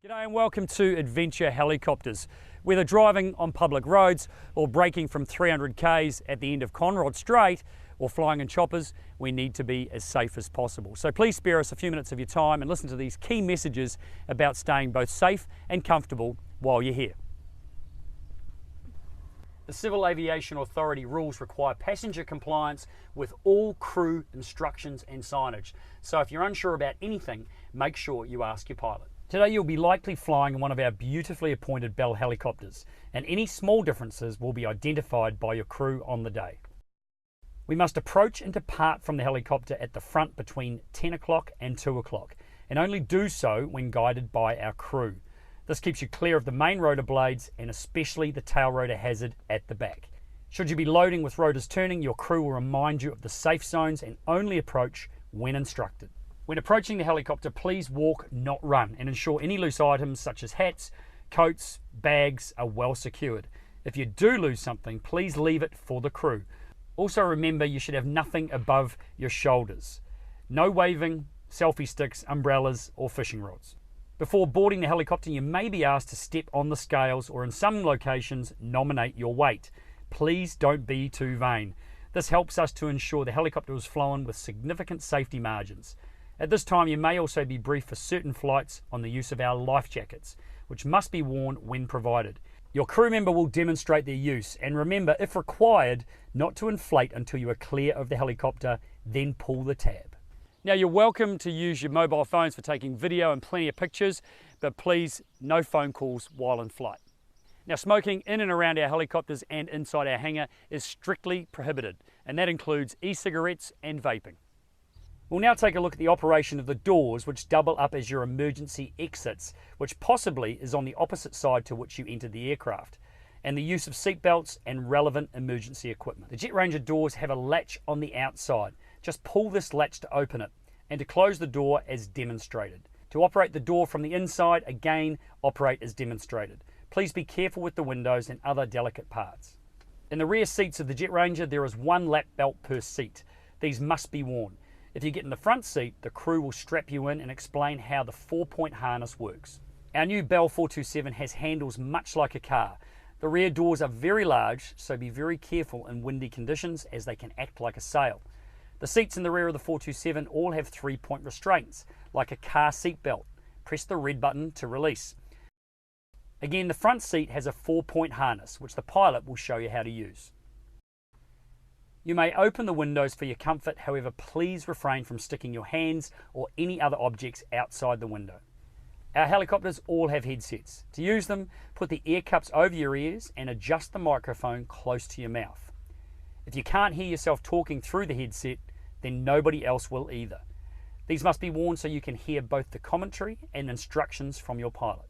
G'day and welcome to Adventure Helicopters. Whether driving on public roads or braking from 300 k's at the end of Conrod Strait or flying in choppers, we need to be as safe as possible. So please spare us a few minutes of your time and listen to these key messages about staying both safe and comfortable while you're here. The Civil Aviation Authority rules require passenger compliance with all crew instructions and signage. So if you're unsure about anything, make sure you ask your pilot. Today you'll be likely flying in one of our beautifully appointed Bell helicopters, and any small differences will be identified by your crew on the day. We must approach and depart from the helicopter at the front between 10 o'clock and 2 o'clock, and only do so when guided by our crew. This keeps you clear of the main rotor blades and especially the tail rotor hazard at the back. Should you be loading with rotors turning, your crew will remind you of the safe zones and only approach when instructed. When approaching the helicopter, please walk, not run, and ensure any loose items such as hats, coats, bags are well secured. If you do lose something, please leave it for the crew. Also remember, you should have nothing above your shoulders. No waving, selfie sticks, umbrellas or fishing rods. Before boarding the helicopter, you may be asked to step on the scales or in some locations, nominate your weight. Please don't be too vain. This helps us to ensure the helicopter is flown with significant safety margins. At this time, you may also be briefed for certain flights on the use of our life jackets, which must be worn when provided. Your crew member will demonstrate their use, and remember, if required, not to inflate until you are clear of the helicopter, then pull the tab. Now, you're welcome to use your mobile phones for taking video and plenty of pictures, but please, no phone calls while in flight. Now, smoking in and around our helicopters and inside our hangar is strictly prohibited, and that includes e-cigarettes and vaping. We'll now take a look at the operation of the doors, which double up as your emergency exits, which possibly is on the opposite side to which you entered the aircraft, and the use of seat belts and relevant emergency equipment. The Jet Ranger doors have a latch on the outside. Just pull this latch to open it, and to close the door as demonstrated. To operate the door from the inside, again, operate as demonstrated. Please be careful with the windows and other delicate parts. In the rear seats of the Jet Ranger, there is one lap belt per seat. These must be worn. If you get in the front seat, the crew will strap you in and explain how the 4-point harness works. Our new Bell 427 has handles much like a car. The rear doors are very large, so be very careful in windy conditions as they can act like a sail. The seats in the rear of the 427 all have 3-point restraints, like a car seat belt. Press the red button to release. Again, the front seat has a 4-point harness, which the pilot will show you how to use. You may open the windows for your comfort, however, please refrain from sticking your hands or any other objects outside the window. Our helicopters all have headsets. To use them, put the ear cups over your ears and adjust the microphone close to your mouth. If you can't hear yourself talking through the headset, then nobody else will either. These must be worn so you can hear both the commentary and instructions from your pilot.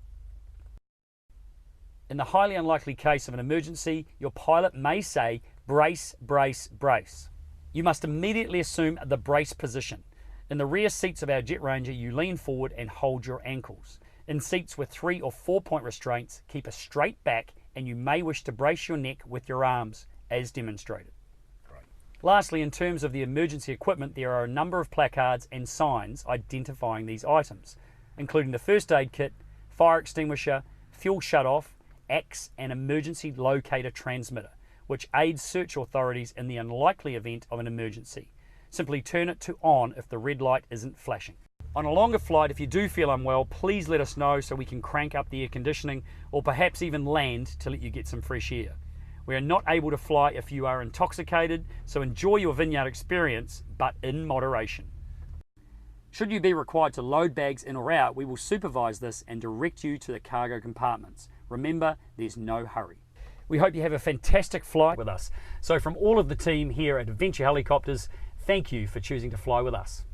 In the highly unlikely case of an emergency, your pilot may say, brace, brace, brace. You must immediately assume the brace position. In the rear seats of our Jet Ranger, you lean forward and hold your ankles. In seats with 3 or 4-point restraints, keep a straight back and you may wish to brace your neck with your arms, as demonstrated. Great. Lastly, in terms of the emergency equipment, there are a number of placards and signs identifying these items, including the first aid kit, fire extinguisher, fuel shutoff, axe and emergency locator transmitter, which aids search authorities in the unlikely event of an emergency. Simply turn it to on if the red light isn't flashing. On a longer flight, if you do feel unwell, please let us know so we can crank up the air conditioning or perhaps even land to let you get some fresh air. We are not able to fly if you are intoxicated, so enjoy your vineyard experience, but in moderation. Should you be required to load bags in or out, we will supervise this and direct you to the cargo compartments. Remember, there's no hurry. We hope you have a fantastic flight with us. So from all of the team here at Adventure Helicopters, thank you for choosing to fly with us.